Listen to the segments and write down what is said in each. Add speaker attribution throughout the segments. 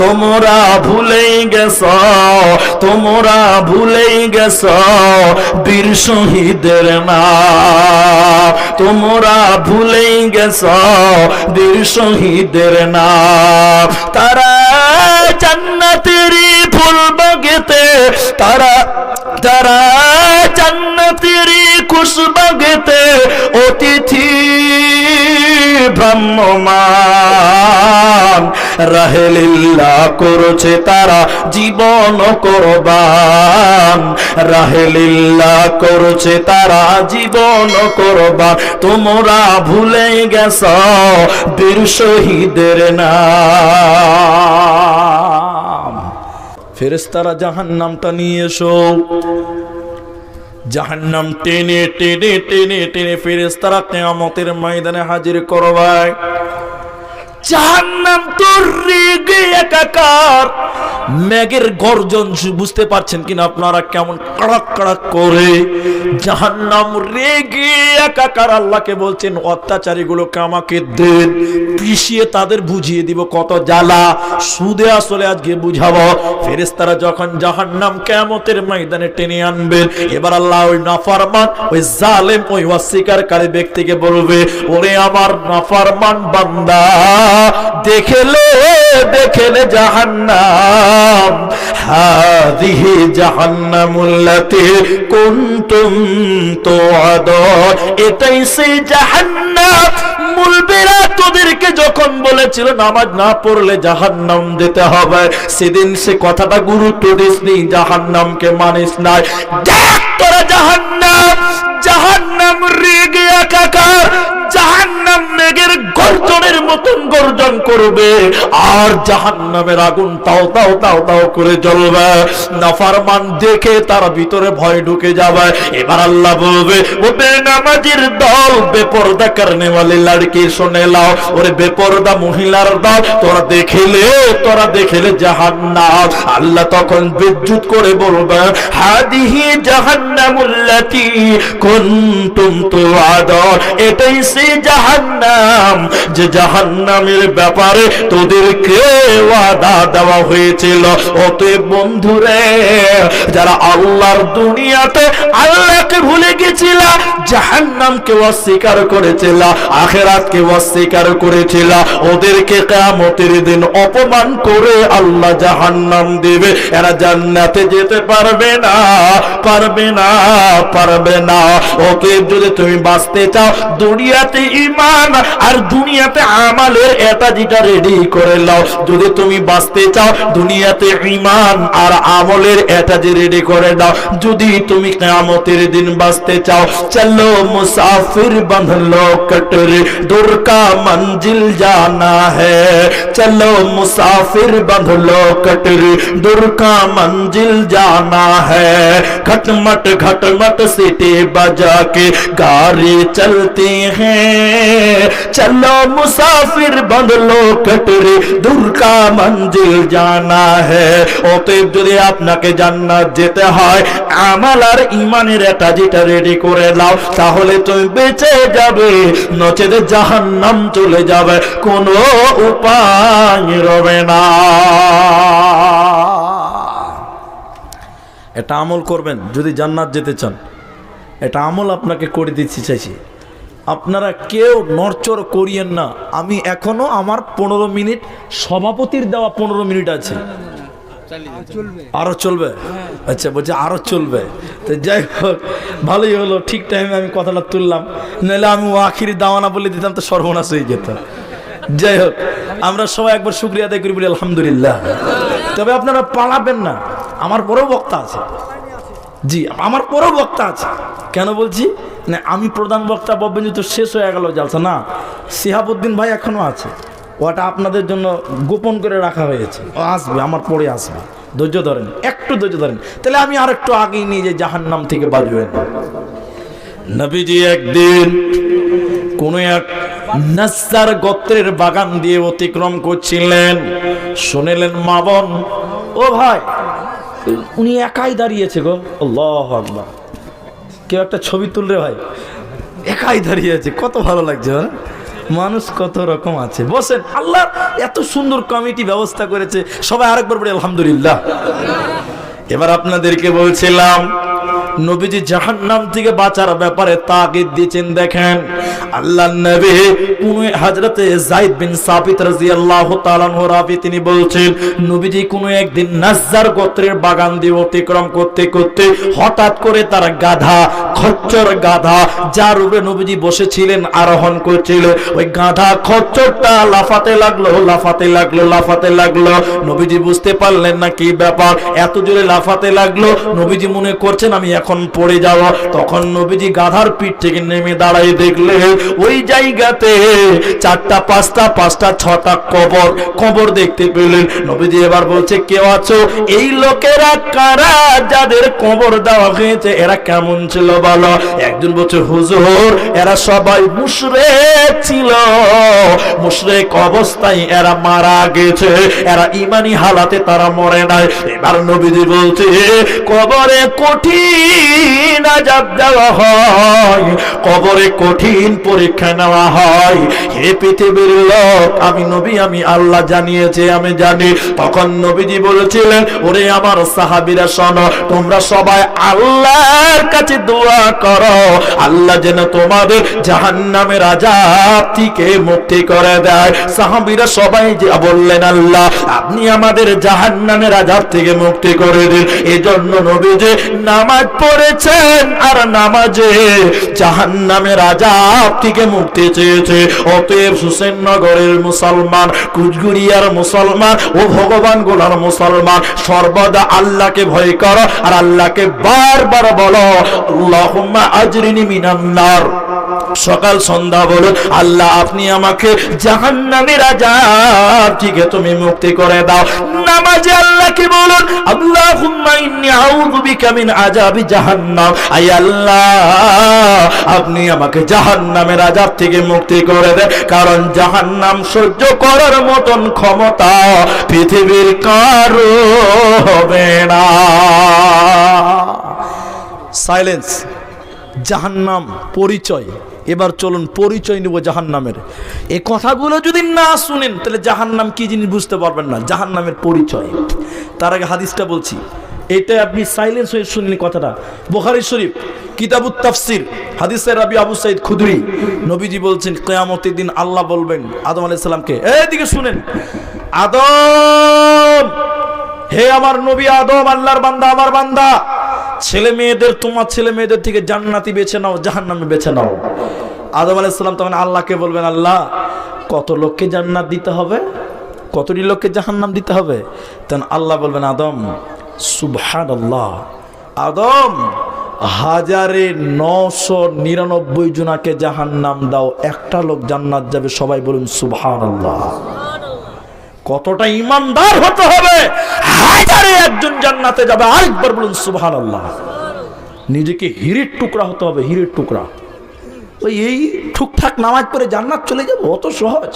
Speaker 1: তোমরা ভুলেই গেছো, তোমরা ভুলেই গেছো বীর শহীদের নাম, তোমরা ভুলেই গেছো বীর শহীদের নাম। তারা জান্নাতেরই ফুল বাগেতে, তারা তারা জান্নাতেরই খুশবাগেতে অতিথি ভ্রাম্যমান, রাহে লিল্লাহ করেছে তারা জীবন কোরবান, রাহে লিল্লাহ করেছে তারা জীবন কোরবান। তোমরা ভুলে গেছো বীর শহীদের নাম। ফেরেশতারা জাহান্নামটা নিয়ে এসো। জাহান্নাম টেনে টেনে টেনে টেনে ফেরেশতারা কিয়ামতের ময়দানে হাজির করবে। জাহান্নাম তো রেগে একাকার, মেঘের গর্জন বুঝতে পারছেন কিনা আপনারা, কেমন কড়াক কড়াক করে জাহান্নাম রেগে একাকার। আল্লাহকে বলছেন অত্যাচারীগুলোকে আমাকে দেন, পিষিয়ে তাদের বুঝিয়ে দিব কত জ্বালা, সুদে আসলে আজকে বুঝাবো। ফেরেশতারা যখন জাহান্নাম কিয়ামতের ময়দানে টেনে আনবেন, এবার আল্লাহ ওই নাফরমান, ওই জালেম, ওই অস্বীকারী ব্যক্তিকে বলবে, ওরে আমার নাফরমান বান্দা, দেখলে দেখলে জাহান্নাম, হাদিহি জাহান্নামুল্লাতী কুনতুম তুআদুন, এটাই সেই জাহান্নাম মুলবিরা তোদেরকে যখন বলেছিল নামাজ না পড়লে জাহান্নাম যেতে হবে, সেদিন সে কথাটা গুরুত্ব দিসনি, জাহান্নামকে মানিস নাই। দেখ তোরা জাহান্নাম, জাহান্নাম রেগে একাকার, জাহান্নাম মেঘের গর্জনের মতন গর্জন করবে, আর জাহান্নামের আগুন তাও তাও তাও তাও করে জ্বলবে। নাফরমান দেখে তার ভিতরে ভয় ঢুকে যাবে। এবার আল্লাহ বলবে, ও বেনামাজির দল, বেপরদা করনে वाली लड़की শুনে লাও, ওরে বেপরদা মহিলার দল, তোরা দেখিলে জাহান্নাম। আল্লাহ তখন বিদ্যুৎ করে বলবে, হাদিহি জাহান্নামুল্লাতী কুনতুম তুআদুন, এটাই সেই জাহান্নাম যে জাহান্নামের ব্যাপারে তোদেরকে ওয়াদা দেওয়া হয়েছিল। অতএব বন্ধুরে, যারা আল্লাহর দুনিয়াতে আল্লাহকে ভুলে গেছিল, জাহান্নামকে অস্বীকার করেছিল, আখিরাতকে অস্বীকার করেছিল, ওদেরকে কিয়ামতের দিন অপমান করে আল্লাহ জাহান্নাম দেবে। এরা জান্নাতে যেতে পারবে না, পারবে না, পারবে না। ওকে যদি তুমি বাঁচতে চাও, দুনিয়াতে ঈমান আর দুনিয়াতে আমালের এটা যেটা রেডি করে নাও। যদি তুমি বাঁচতে চাও, দুনিয়াতে ঈমান আর আমলের এটা যে রেডি করে দাও। যদি তুমি কিয়ামতের দিন বাঁচতে চাও, চলো মুসাফির বাঁধলো কটরে, दूर का मंजिल जाना है, चलो मुसाफिर बांधलो कटरी, दूर का मंजिल जाना है। घटमट सीटी बजा के गाड़ी चलती हैं, चलो मुसाफिर बांधलो कटरी, दूर का मंजिल जाना है। অতএব যদি আপনাকে জান্নাত যেতে হয়, আমল আর ঈমানের এটা যেটা রেডি করে নাও, তাহলে তুমি বেঁচে যাবে, নচেত জাহান্নাম চলে যাবে, কোনো উপায় রবে না। এটা আমল করবেন যদি জান্নাত যেতে চান। এটা আমল আপনাকে করে দিচ্ছি চাইছি। আপনারা কেউ নড়চড় করিয়েন না। আমি এখনো আমার 15 মিনিট, সভাপতির দেওয়া 15 মিনিট আছে। আরো চলবে? আচ্ছা, বলছে আরো চলবে। তো যাই হোক, ভালোই হলো, ঠিক টাইমে আমি কথাটা তুললাম, নাহলে আমি আখিরি দাওয়ানা বলে দিতাম তো সর্বনাশ হয়ে যেত। যাই হোক, আমরা সবাই একবার শুকরিয়া আদায় করি, বলি আলহামদুলিল্লাহ। তবে আপনারা পালাবেন না, আমার বড়ও বক্তা আছে। জি, আমার বড় বক্তা আছে। কেন বলছি না, আমি প্রধান বক্তা বলবেন তো শেষ হয়ে গেল জালসা না, শিহাবুদ্দিন ভাই এখনো আছে, ওটা আপনাদের জন্য গোপন করে রাখা হয়েছে। ও আসবে, আমার পরে আসবে, ধৈর্য ধরেন, একটু ধৈর্য ধরেন। তাহলে আমি আর একটু আগেই নিয়ে যে জাহান্নাম থেকে বাঁচবেন। নবীজি একদিন কোন এক নাসসার গোত্রের বাগান দিয়ে অতিক্রম করছিলেন, শুনলেন মা বোন, ও ভাই, উনি একাই দাঁড়িয়েছে গো, আল্লাহু আকবার। কেউ একটা ছবি তুললে ভাই, একাই দাঁড়িয়ে আছে, কত ভালো লাগছে। মানুষ কত রকম আছে। বসেন, আল্লাহ এত সুন্দর কমিটি ব্যবস্থা করেছে, সবাই আরেকবার বলি আলহামদুলিল্লাহ। এবার আপনাদেরকে বলছিলাম নবীজি জাহান্নাম থেকে বাঁচার ব্যাপারে তাগিদ দিয়েছেন। দেখেন আল্লাহর নবী হযরতে যায়েদ বিন সাবিত রাদিয়াল্লাহু তাআলা আনহু রাবি তিনি বলছেন নবীজি কোনো একদিন নাজ্জার গোত্রের বাগান দিয়ে অতিক্রম করতে করতে হঠাৎ করে তার গাধা, খচ্চর গাধা যার উপরে নবীজি বসেছিলেন, আরোহণ করছিল, ওই গাধা খচ্চরটা লাফাতে লাগলো, লাফাতে লাগলো, লাফাতে লাগলো। নবীজি বুঝতে পারলেন না কি ব্যাপার, এত জোরে লাফাতে লাগলো। নবীজি মনে করছেন আমি এখন পড়ে যাব। তখন নবীজি গাধার পিঠ থেকে নেমে দাঁড়াই দেখলেন ওই জায়গাতে 4টা 5টা 5টা 6টা কবর, কবর দেখতে পেলেন। নবীজি এবার বলছে কেউ আছো? এই লোকেরা কারা যাদের কবর দেওয়া হয়েছে, এরা কেমন ছিল বলো? একজন বলছে হুজুর এরা সবাই মুশরিক ছিল, মুশরিক অবস্থায় এরা মারা গেছে, এরা ঈমানি হালাতে তারা মরে নাই। এবার নবীজি বলছে কবরে কঠিন আযাব দেওয়া হয়, কবরে কঠিন পরীক্ষা নেওয়া হয়। হে পৃথিবীর লোক, আমি নবী, আমি আল্লাহ জানিয়েছে, আমি জানি। তখন নবীজি বলেছিলেন ওরে আমার সাহাবীরা শোনো, তোমরা সবাই আল্লাহর কাছে দোয়া করো আল্লাহ যেন তোমাদের জাহান্নামের আযাব থেকে মুক্তি করে দেয়। সাহাবীরা সবাই যে বললেন আল্লাহ আপনি আমাদের জাহান্নামের আযাব থেকে মুক্তি করে দিন। এজন্য নবীজি নামাজ পড়েছেন আর নামাজে জাহান্নামের আযাব থেকে মুক্তি চেয়েছে। অতএব হুসেননগরের মুসলমান, কুচগুড়িয়ার মুসলমান ও ভগবান গোলার মুসলমান সর্বদা আল্লাহকে ভয় করো আর আল্লাহকে বারবার বলো আল্লাহুম্মা আজরিনি মিনান নার। সকাল সন্ধ্যা বলুন আল্লাহ আপনি আমাকে জাহান্নামের আযাব থেকে তুমি মুক্তি করে দাও। নামাজে আল্লাহকে বলুন আল্লাহুম্মা ইন্নী আউযু বিকা মিন আযাবি জাহান্নাম, আয় আল্লাহ আপনি আমাকে জাহান্নামের আযাব থেকে মুক্তি করে দেন, কারণ জাহান্নাম সহ্য করার মতন ক্ষমতা পৃথিবীর কারো হবে না। সাইলেন্স। জাহান্নাম পরিচয়। এবার চলুন পরিচয় নিব জাহান্নামের। এই কথাগুলো যদি না শুনেন তাহলে জাহান্নাম কি জিনিস বুঝতে পারবেন না, জাহান্নামের পরিচয়। তার আগে হাদিসটা বলছি, এটা আপনি সাইলেন্স হয়ে শুনলেন কথাটা। বুখারী শরীফ কিতাবুত তাফসির, হাদিসের রাবি আবু সাঈদ খুদরি, নবীজি বলছেন কিয়ামতের দিন আল্লাহ বলবেন আদম আলাইহিস সালামকে, এইদিকে শুনেন, আদম, হে আমার নবী আদম, আল্লাহর বান্দা, আমার বান্দা, ছেলে মেয়েদের, তোমার ছেলে মেয়েদের থেকে জান্নাতি বেছে নাও, জাহান্নামে বেছে নাও। আদম আলাইহিস সালাম তখন আল্লাহকে বলবেন আল্লাহ কত লোককে জান্নাত দিতে হবে, কতটি লোককে জাহান্নাম দিতে হবে? তখন আল্লাহ বলবেন আদম সুবহানাল্লাহ, আদম 1999 জনাকে জাহান্নাম দাও, একটা লোক জান্নাত যাবে। সবাই বলুন সুবহানাল্লাহ। কতটা ইমানদার হতে হবে, 1001 জান্নাতে যাবে। আরেকবার বলুন সুবহানাল্লাহ। নিজেকে হীরের টুকরা হতে হবে, হীরের টুকরা। ওই এই ঠুকঠাক নামাজ পড়ে জান্নাত চলে যাবে, অত সহজ?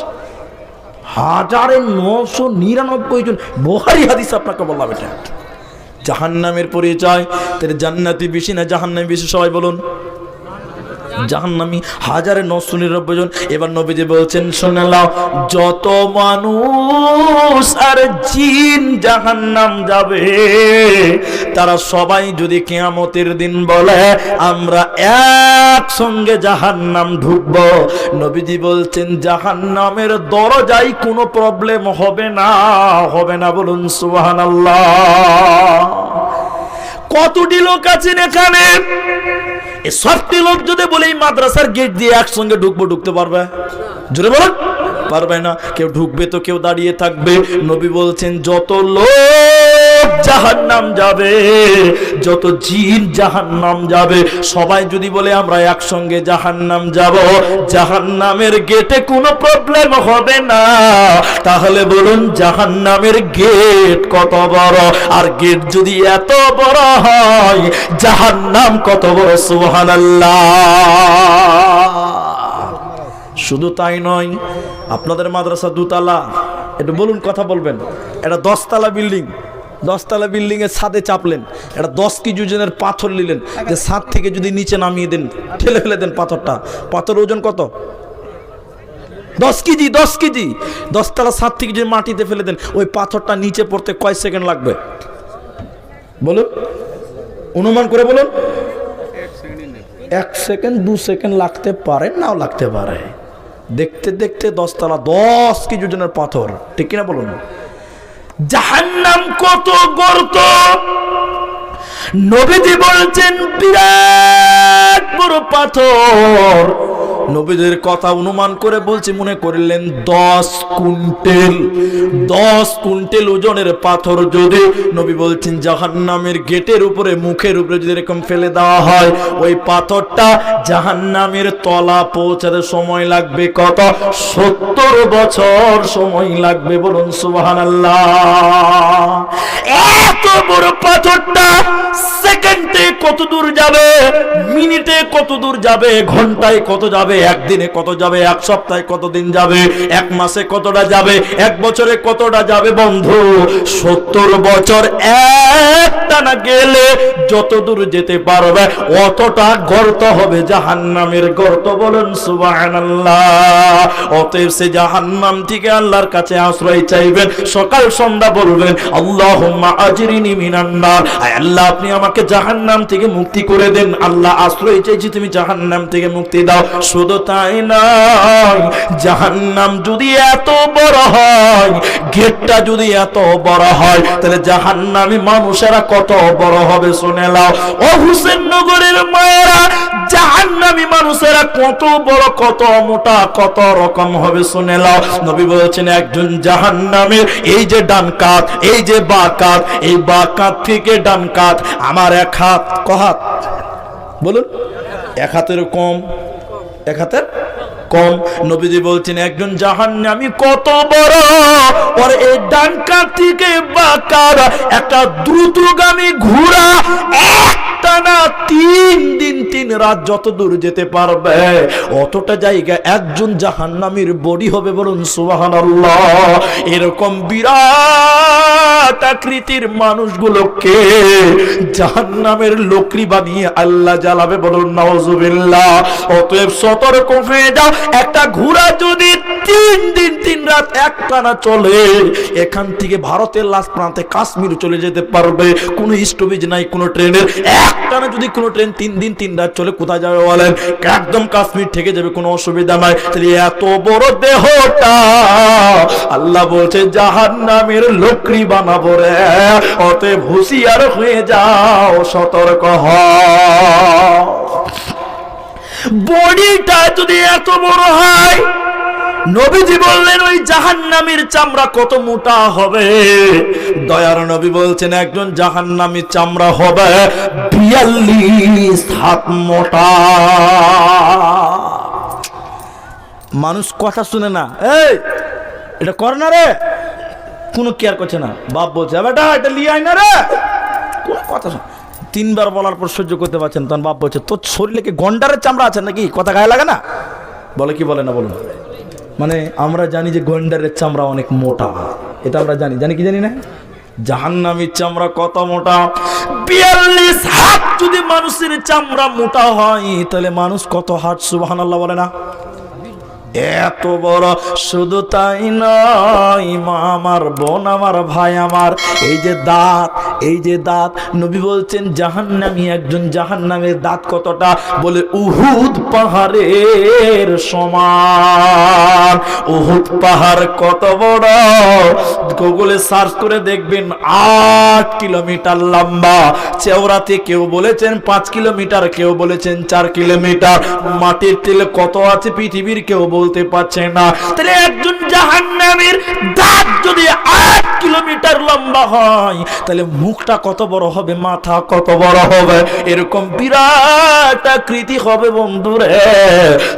Speaker 1: 1999 জন, বুখারী হাদিস আপনাকে বললাম। এটা জাহান্নামের পরিচয়। তাহলে জান্নাতি বেশি না জাহান্নামী বেশি? সবাই বলুন জাহান্নামী 1999 জন। এবার নবীজি বলছেন শুনে নাও, যত মানুষ আর জিন জাহান্নাম যাবে তারা সবাই যদি কিয়ামতের দিন বলে আমরা একসঙ্গে জাহান্নাম ঢুকব, নবীজি বলছেন জাহান্নামের দরজায় কোনো প্রবলেম হবে না, হবে না। বলুন সুবহানাল্লাহ। কতটি লোক আছেন এখানে? এই সবটি লোক যদি বলে এই মাদ্রাসার গেট দিয়ে একসঙ্গে ঢুকবো, ঢুকতে পারবে? জোরে বলুন পারবে না। কেউ ঢুকবে তো কেউ দাঁড়িয়ে থাকবে। নবী বলছেন যত লোক জাহান্নাম যাবে, যত জিন জাহান্নাম যাবে, সবাই যদি বলে আমরা একসঙ্গে জাহান্নাম যাব, জাহান্নামের গেটে কোনো প্রবলেম হবে না। তাহলে বলুন জাহান্নামের গেট কত বড়? আর গেট যদি এত বড় হয় জাহান্নাম কত বড়? সুবহানাল্লাহ। শুধু তাই নয়, আপনাদের মাদ্রাসা দুতলা, এটা বলুন কথা বলবেন, এটা 10 তলা বিল্ডিং, 10 তলা বিল্ডিং এর ছাদে চাপলেন, এটা 10 কেজি ওজনের পাথর নিলেন, যে ছাদ থেকে যদি নিচে নামিয়ে দেন, ঠেলে ফেলে দেন পাথরটা, পাথর ওজন কত? 10 কেজি 10 তলা ছাদ থেকে যদি মাটিতে ফেলে দেন, ওই পাথরটা নিচে পড়তে কয় সেকেন্ড লাগবে বলুন? অনুমান করে বলুন। 1 সেকেন্ড 2 সেকেন্ড লাগতে পারে, নাও লাগতে পারে। দেখতে দেখতে 10 তলা 10 কেজি ওজনের পাথর, ঠিক কিনা বলুন? জাহান্নাম কত গর্ত! নবীজি বলছেন বিরাট বড় পাথর। নবীদের কথা অনুমান করে বলছি, মনে করলেন 10 কুইন্টাল ওজনের পাথর যদি নবী বলছেন জাহান্নামের গেটের উপরে, মুখের উপরে যদি এরকম ফেলে দেওয়া হয়, ওই পাথরটা জাহান্নামের তলা পৌঁছাতে সময় লাগবে কত? 70 বছর সময় লাগবে। বলুন সুবহানাল্লাহ। এত বড় পাথরটা সেকেন্ডে কত দূর যাবে, মিনিটে কত দূর যাবে, ঘন্টায় কত যাবে, একদিনে কত যাবে, এক সপ্তাহে কত দিন যাবে, এক মাসে কতটা যাবে, এক বছরে কতটা যাবে বন্ধু? 70 বছর একটানা গেলে যত দূর যেতে পারবে অতটা গর্ত হবে জাহান্নামের গর্ত। বলেন সুবহানাল্লাহ। অতএব সে জাহান্নাম থেকে আল্লাহর কাছে আশ্রয় চাইবেন, সকাল সন্ধ্যা বলবেন আল্লাহুম্মা আজরিনি মিনান নার, আল্লাহ আপনি আমাকে জাহান্নাম থেকে মুক্তি করে দেন। আল্লাহ আশ্রয় চাইছি, তুমি জাহান্নাম থেকে মুক্তি দাও। শুধু তাই নয়, জাহান্নাম যদি এত বড় হয়, গেটটা যদি এত বড় হয়, তাহলে জাহান্নামী মানুষেরা কত বড় হবে শুনে নাও। ও হুসেন নগরের মায়েরা, জাহান্নামী মানুষেরা কত বড়, কত মোটা, কত রকম হবে শুনে নাও। নবী বলেছেন একজন জাহান্নামের এই যে ডান কাঁধ, এই যে বাঁ কাঁধ, এই বাঁ কাঁধ থেকে ডান কাঁধ আমার 1 হাত, কহাত বলুন? 1 হাতের কম, 1 হাতের কম। নবীজি বলছেন একজন জাহান্নামী কত বড়, ওর এই ডান কাঁধ থেকে বাঁ কাঁধ একটা দ্রুতগামী ঘোড়া একটানা 3 দিন 3 রাত যত দূর যেতে পারবে, অতটা জায়গা একজন জাহান্নামীর বডি হবে। বলুন সুবহানাল্লাহ। এরকম বিরাট আকৃতির মানুষগুলোকে জাহান্নামের লোকরি বানিয়ে আল্লাহ জ্বালাবে। বলুন নাউজুবিল্লাহ। অতএব সতর্ক হয়ে যাও, একটা ঘোড়া যদি 3 দিন 3 রাত একটানা চলে, এখান থেকে ভারতের লাস্ট প্রান্তে কাশ্মীর চলে যেতে পারবে। কোনো স্টপেজ নাই কোনো ট্রেনের। একটানা যদি কোনো ট্রেন 3 দিন 3 রাত চলে, কোথায় যাবে বলেন? একদম কাশ্মীর থেকে যাবে, কোনো অসুবিধা নাই। তাহলে এত বড় দেহটা আল্লাহ বলছে জাহান্নামের লোকরি বানাবো রে। অতএব হুঁশিয়ার হয়ে যাও, সতর্ক হও। বডিটা যদি এত বড় হয়, নবীজি বললেন ওই জাহান্নামীর চামড়া কত মোটা হবে। দয়ার নবী বলছেন একজন জাহান্নামীর চামড়া হবে 42 হাত মোটা। মানুষ কথা শুনে না, এই এটা কর না রে, কোনো কেয়ার করছে না। বাপ বলছে বেটা এটা লিয়ে আয় না রে, কোনো কথা শুনে। 3 বার বলার পর সহ্য করতে পারছেন, তখন বাপ বলছে তোর শরীরে কি গন্ডারের চামড়া আছে নাকি, কথা গায়ে লাগে না? বলে কি বলে না বলুন? মানে আমরা জানি যে গন্ডারের চামড়া অনেক মোটা, এটা আমরা জানি, জানি কি জানি না? জাহান্নামীর চামড়া কত মোটা? 42 হাত যদি মানুষের চামড়া মোটা হয়, তাহলে মানুষ কত হাত? সুবহানাল্লাহ বলে না? এত বড়। শুধু তাই নয়, মা আমার, বোন আমার, ভাই আমার, এই যে দাঁত, এই যে দাঁত, নবী বলছেন জাহান্নামী একজন জাহান্নামের দাঁত কতটা? বলে উহুদ পাহাড়ের সমান। উহুদ পাহাড় কত বড়? গুগলে সার্চ করে দেখবেন 8 কিলোমিটার লম্বা। চওড়াতে কেউ বলেছেন 5 কিলোমিটার, কেউ বলেছেন 4 কিলোমিটার। মাটির তেলে কত আছে পৃথিবীর কেউ বলতে পারছে না। তাহলে একজন জাহান্নামীর দাঁত যদি 8 কিলোমিটার লম্বা হয়, তাহলে মুখটা কত বড় হবে, মাথা কত বড় হবে? এরকম বিরাট আকৃতি হবে বন্ধুরে।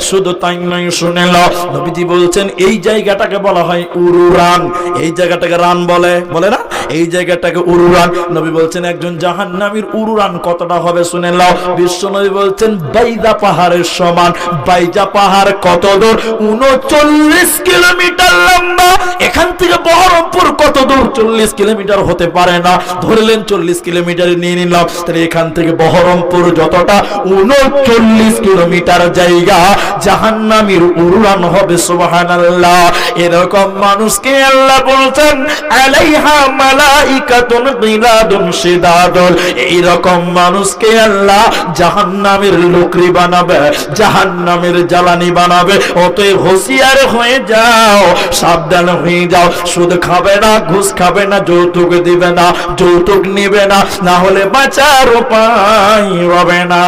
Speaker 1: শুধু তাই নয়, শুনে নাও, নবীজি বলছেন এই জায়গাটাকে বলা হয় উরু রান। এই জায়গাটাকে রান বলে, বলে না? এই জায়গাটাকে উরুরান। নবী বলছেন একজন জাহান্নামীর উরুরান কতটা হবে শুনে নাও। বিশ্ব নবী বলছেন বাইজা পাহাড়ের সমান। বাইজা পাহাড় কত দূর? 39 কিলোমিটার লম্বা। এখান থেকে বহরমপুর কত দূর? 40 কিলোমিটার হতে পারে না, ধরলেন 40 কিলোমিটার নিয়ে নিলাম। তাহলে এখান থেকে বহরমপুর যতটা 39 কিলোমিটার জায়গা জাহান্নামীর উড়ান হবে। সুবহানাল্লাহ। এরকম মানুষকে আল্লাহ বলছেন আলাইহা মালাইকাতুন গিলাদুন শিদাদুন। এইরকম মানুষকে আল্লাহ জাহান্নামের লোকরি বানাবে, জাহান্নামের জ্বালানি বানাবে। অতএব হুঁশিয়ার হয়ে যাও, সাবধান হয়ে যাও। সুদ খাবে না, ঘুষ খাবে না, যৌতুক দিবে না, যৌতুক নিবে না, না হলে বাঁচার উপায় হবে না।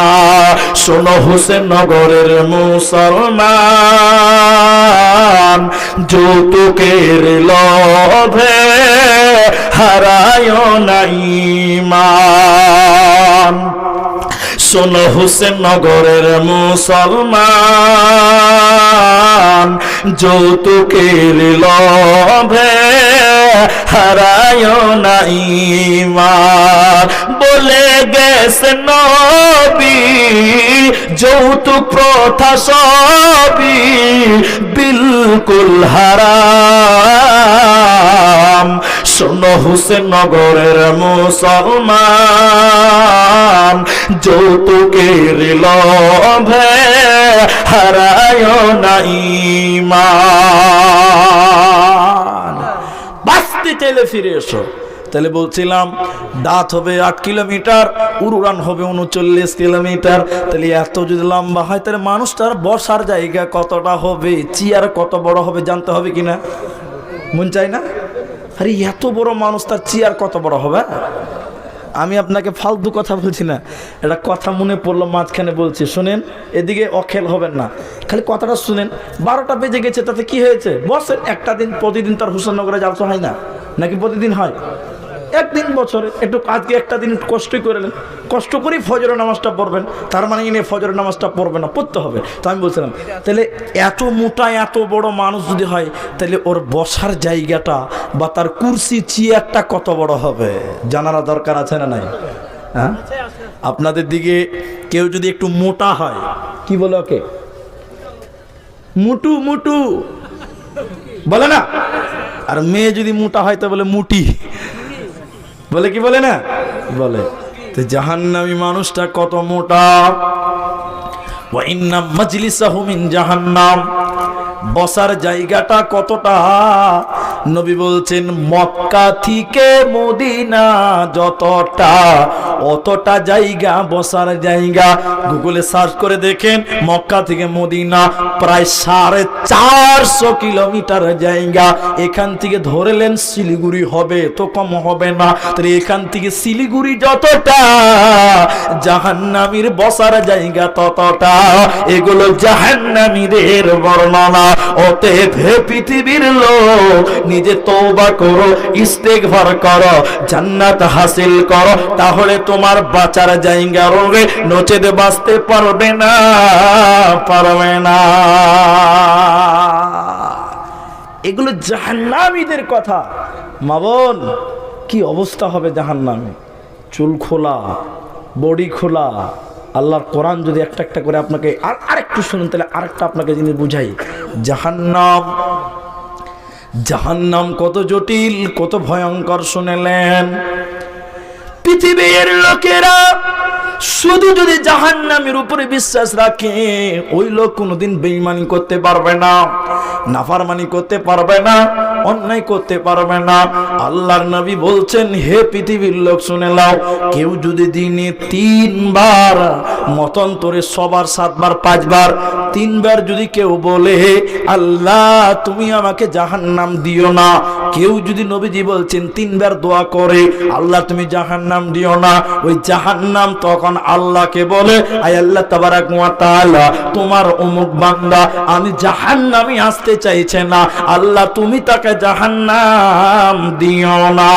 Speaker 1: শোনো হোসেন নগরের মুসলমান, যৌতুকের লোভে হারায় না ঈমান। শোনো হোসেন নগরের মুসলমান, যৌতুকের লোভে হারায় না ঈমান। বলে গেছেন নবী যৌতুক প্রথা সবই বিলকুল হারাম। শোনো হোসেন নগরের মুসলমান, যৌতুকের লোভে হারায় না ঈমান। বাঁচতে চাইলে ফিরে এসো। তাহলে বলছিলাম দাঁত হবে 8 কিলোমিটার, উড়ান হবে 39 কিলোমিটার। তাহলে এত যদি লম্বা হয় তাহলে মানুষটার বসার জায়গা কতটা হবে, চেয়ার কত বড় হবে জানতে হবে কিনা? মন চাই না? আরে এত বড় মানুষ, তার চেয়ার কত বড় হবে? আমি আপনাকে ফালতু কথা বলছি না, এটা কথা মনে পড়লো মাঝখানে বলছি, শুনেন। এদিকে অখেল হবেন না, খালি কথাটা শুনেন। 12টা বেজে গেছে, তাতে কি হয়েছে? বসেন একটা দিন, প্রতিদিন তার হুসেননগরে জালসা হয় না নাকি? প্রতিদিন হয়। একদিন বছরে একটু আজকে একটা দিন কষ্ট করলেন, কষ্ট করেই ফজরের নামাজটা পড়বেন। তার মানে এনে ফজরের নামাজটা পড়বে না, পড়তে হবে। তো আমি বলছিলাম তাহলে এত মোটা এত বড় মানুষ যদি হয় তাহলে ওর বসার জায়গাটা বা তার কুরসি চেয়ারটা কত বড় হবে জানার দরকার আছে না নাই? হ্যাঁ, আপনাদের দিকে কেউ যদি একটু মোটা হয় কি বলে ওকে? মুটু মুটু বলে না? আর মেয়ে যদি মোটা হয় তো বলে মুটি বলে, কি বলে না বলে? তো জাহান্নামী মানুষটা কত মোটা। ওয়া ইন্না মাজলিসাহু মিন জাহান্নাম, বসার জায়গাটা কতটা? নবী বলছেন মক্কা থেকে মদিনা যতটা, অতটা জায়গা বসার জায়গা। গুগলে সার্চ করে দেখেন মক্কা থেকে মদিনা প্রায় 450 কিলোমিটার জায়গা। এখান থেকে ধরলেন শিলিগুড়ি হবে, তো কম হবে না। তাহলে এখান থেকে শিলিগুড়ি যতটা, জাহান্নামীর বসার জায়গা ততটা। এগুলো জাহান্নামীদের বর্ণনা। অতএব হে পৃথিবীর লোক, নিজে তওবা করো, ইস্তেগফার করো, জান্নাত হাসিল করো, তাহলে তোমার বাঁচার জায়গা হবে, নচেত বাঁচতে পারবে না, পারবে না। এগুলো জাহান্নামীদের কথা। মা বোন, কি অবস্থা হবে জাহান্নামে? চুল খোলা, বডি খোলা। আল্লাহর কোরআন যদি একটা একটা করে আপনাকে আরেকটু শুনুন, তাহলে আরেকটা আপনাকে জিনিস বুঝাই। জাহান্নাম, জাহান্নাম কত জটিল, কত ভয়ঙ্কর শুনেলেন। পৃথিবীর লোকেরা শুধু যদি জাহান্নামের উপরে বিশ্বাস রাখে, ওই লোক কোনোদিন বেঈমানি করতে পারবে না, নাফরমানি করতে পারবে না, অন্যায় করতে পারবে না। আল্লাহর নবী বলছেন হে পৃথিবীর লোক শুনে নাও, কেউ যদি দিনে 3 বার মতান্তরে, 6 বার 7 বার 5 বার 3 বার যদি কেউ বলে আল্লাহ তুমি আমাকে জাহান্নাম দিও না, কেউ যদি নবীজি বলছেন 3 বার দোয়া করে আল্লাহ তুমি জাহান্নাম দিও না, ওই জাহান্নাম তখন আল্লাহকে বলে আয় আল্লাহ তাবারাক ওয়া তাআলা, তোমার অমুক বান্দা আমি জাহান্নামে আসতে চাইছে না, আল্লাহ তুমি তাকে জাহান্নাম দিও না।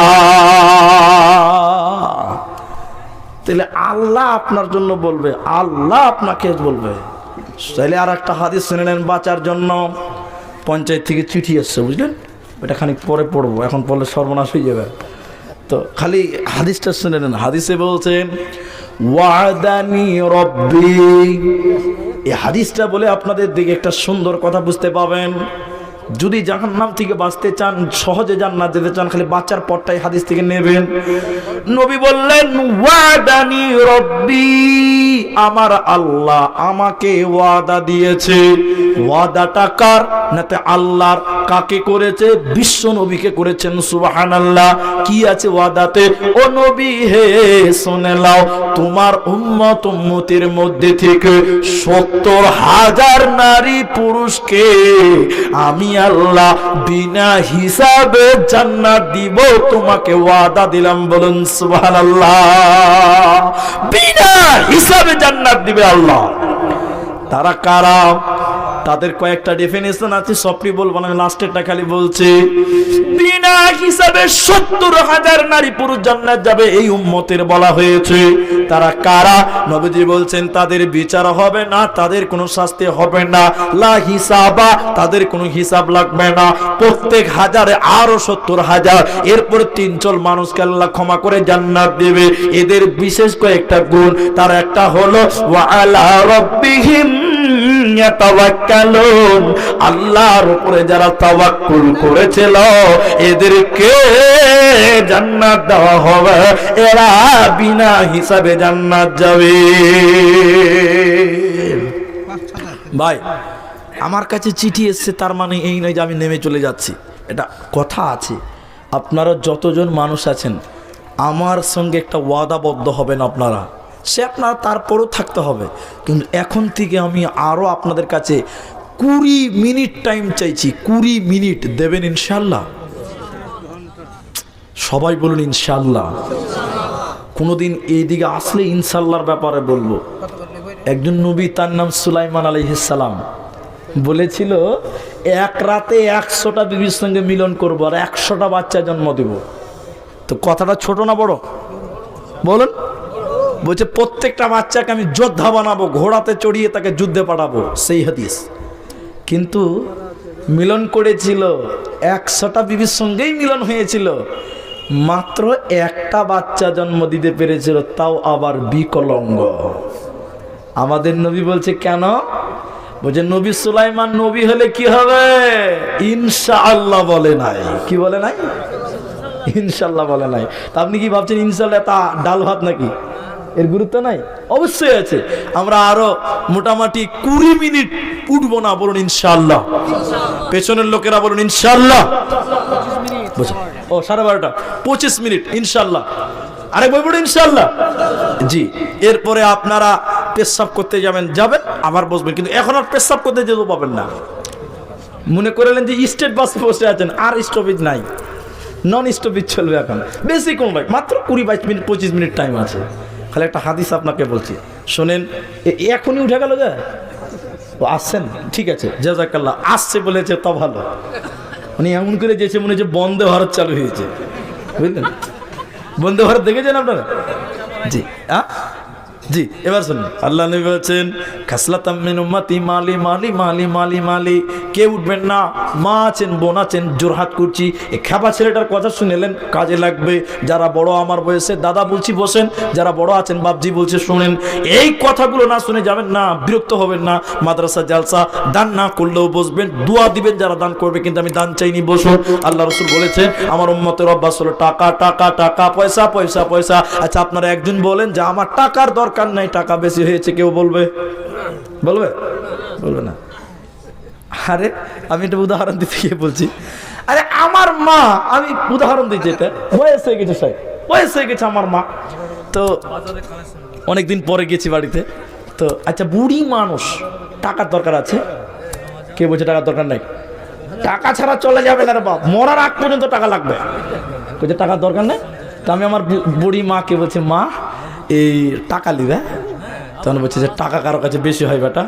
Speaker 1: তাহলে আল্লাহ আপনার জন্য বলবে, আল্লাহ আপনাকে বলবে। তাহলে আর একটা হাদিস শুনে নেন বাঁচার জন্য। পঞ্চায়েত থেকে চিঠি এসছে, বুঝলেন? এটা খানিক পরে পড়বো, এখন পড়লে সর্বনাশ হয়ে যাবে। তো খালি হাদিসটা শুনে নেন। হাদিসে বলছেন ওয়াদানি রব্বি। এই হাদিসটা বলে আপনাদের দিকে একটা সুন্দর কথা বুঝতে পাবেন। যদি জাহান্নাম থেকে বাঁচতে চান, সহজে জান্নাত যেতে চান, খালি বাঁচার পথটাই হাদিস থেকে নেবেন। নবী বললেন ওয়াদানি রব্বি, আমার আল্লাহ আমাকে ওয়াদা দিয়েছে। ওয়াদাটা কার? নাতে আল্লাহর। কাকে করেছে? বিশ্ব নবীকে করেছেন। সুবহানাল্লাহ। কি আছে ওয়াদাতে? ও নবী হে শুনে নাও, তোমার উম্মত উম্মতির মধ্যে থেকে ৭০,০০০ নারী পুরুষকে আমি আল্লাহ বিনা হিসাবে জান্নাত দিব, তোমাকে ওয়াদা দিলাম। বলুন সুবহানাল্লাহ। বিনা হিসাবে জান্নাত দিবে আল্লাহ। তারা কারা? তাদের কয়েকটা ডেফিনিশন আছে, সবটি বলবো না, লাস্টেরটা খালি বলছি। বিনা হিসাবে ৭০,০০০ নারী পুরুষ জান্নাত যাবে, এই উম্মতের বলা হয়েছে। তারা কারা? নবীজি বলছেন তাদের বিচার হবে না, তাদের কোনো শাস্তি হবে না, লা হিসাবা, তাদের কোনো হিসাব লাগবে না। প্রত্যেক হাজারে আরো ৭০,০০০, এরপর ৩ মানুষকে আল্লাহ ক্ষমা করে জান্নাত দেবে। এদের বিশেষ কয়েকটা গুণ। তার একটা হলো ওয়া আলা রাব্বিহিম ইয়াতাওয়াক্কালুন, আল্লাহর উপরে যারা তাওয়াক্কুল করেছিল এদেরকে জান্নাত দেওয়া হবে, এরা বিনা হিসাবে জান্নাত যাবে। ভাই আমার কাছে চিঠি এসছে, তার মানে এই নয় যে আমি নেমে চলে যাচ্ছি। এটা কথা আছে। আপনারা যতজন মানুষ আছেন আমার সঙ্গে একটা ওয়াদাবদ্ধ হবেন আপনারা, সে আপনারা তারপরও থাকতে হবে। কিন্তু এখন থেকে আমি আরও আপনাদের কাছে 20 মিনিট টাইম চাইছি। 20 মিনিট দেবেন ইনশাল্লাহ? সবাই বলুন ইনশাল্লাহ। কোনোদিন এইদিকে আসলে ইনশাল্লাহর ব্যাপারে বলবো। একজন নবী, তার নাম সুলাইমান আলাইহিস সালাম, বলেছিল এক রাতে 100টা বিবির সঙ্গে মিলন করবো আর 100টা বাচ্চা জন্ম দেব। তো কথাটা ছোট না বড়? বলুন। বলছে প্রত্যেকটা বাচ্চাকে আমি যোদ্ধা বানাবো, ঘোড়াতে চড়িয়ে তাকে যুদ্ধে পাঠাবো, সেই হাদিস। কিন্তু মিলন করেছিল, 100টা বিবির সঙ্গেই মিলন হয়েছিল, মাত্র একটা বাচ্চা জন্ম দিতে পেরেছিল, তাও আবার বিকলাঙ্গ। আমাদের নবী বলছে কেন? বলছে নবী সুলাইমান নবী হলে কি হবে? ইনশাআল্লাহ বলে নাই। কি বলে নাই? ইনশাআল্লাহ বলে নাই। তা আপনি কি ভাবছেন ইনশাআল্লাহ তা ডাল ভাত নাকি? এর গুরুত্ব নাই? অবশ্যই আছে। আমরা আরো মোটামুটি 20 মিনিট উঠবো না? বলুন ইনশাআল্লাহ। পেছনের লোকেরা বলুন ইনশাআল্লাহ। ও 12:30, 25 মিনিট ইনশাআল্লাহ। আরে বলবো ইনশাআল্লাহ। জি। এরপরে আপনারা পেশাব করতে যাবেন, আবার বসবেন, কিন্তু এখন আর পেশাব করতে যেতে পাবেন না। মনে করলেন যে স্টেট বাসে বসে আছেন, আর স্টপেজ নাই, নন স্টপেজ চলবে এখন। বেশি কোন ভাই, মাত্র 20-22 মিনিট 25 মিনিট টাইম আছে। খালি একটা হাদিস আপনাকে বলছি, শোনেন। এখনই উঠে গেল যে ও আসছেন, ঠিক আছে, জাযাকাল্লাহ। আসছে বলেছে তা ভালো। উনি এমন করে যেছে মনে হচ্ছে বন্দে ভারত চালু হয়েছে, বুঝলেন? বন্দে ভারত দেখেছেন আপনারা? জি। জি, এবার শুনুন। আল্লাহ নবী বলেছেন খাসলাতাম মিন উম্মতি মালি মালি মালি মালি মালি। কে উঠবেন না? মা আছেন, বোন আছেন, জোরহাত করছি। এই খাবা ছেলেটার কথা শুনেলেন, কাজে লাগবে। যারা বড় আমার বয়সে দাদা বলছি বসেন, যারা বড় আছেন বাপজি বলছে শোনেন। এই কথাগুলো না শুনে যাবেন না, বিরক্ত হবেন না। মাদ্রাসা জালসা দান না করলেও বসবেন, দোয়া দিবেন যারা দান করবে, কিন্তু আমি দান চাইনি, বসুন। আল্লাহ রাসূল বলেছেন আমার উম্মতের অভ্যাস হলো টাকা টাকা টাকা, পয়সা পয়সা পয়সা। আচ্ছা আপনারা একজন বলেন যে আমার টাকার দরকার নাই, টাকা বেশি হয়েছে, কেউ বলবে? বলবে? বলবে না। আরে আমি একটা উদাহরণ দিতে গিয়ে বলছি, আরে আমার মা, আমি উদাহরণ দিচ্ছি, এটা বয়স হয়ে গেছে, বয়স হয়ে গেছে আমার মা। তো অনেকদিন পরে গেছি বাড়িতে, তো আচ্ছা বুড়ি মানুষ, টাকার দরকার আছে। কে বলছে টাকার দরকার নাই? টাকা ছাড়া চলে যাবে না রে বাপ, মরার আগ পর্যন্ত টাকা লাগবে। বলছে টাকার দরকার নেই। তো আমি আমার বুড়ি মাকে বলছি মা এই টাকা নিবে। তখন বলছে যে টাকা কারো কাছে বেশি হয় বেটা।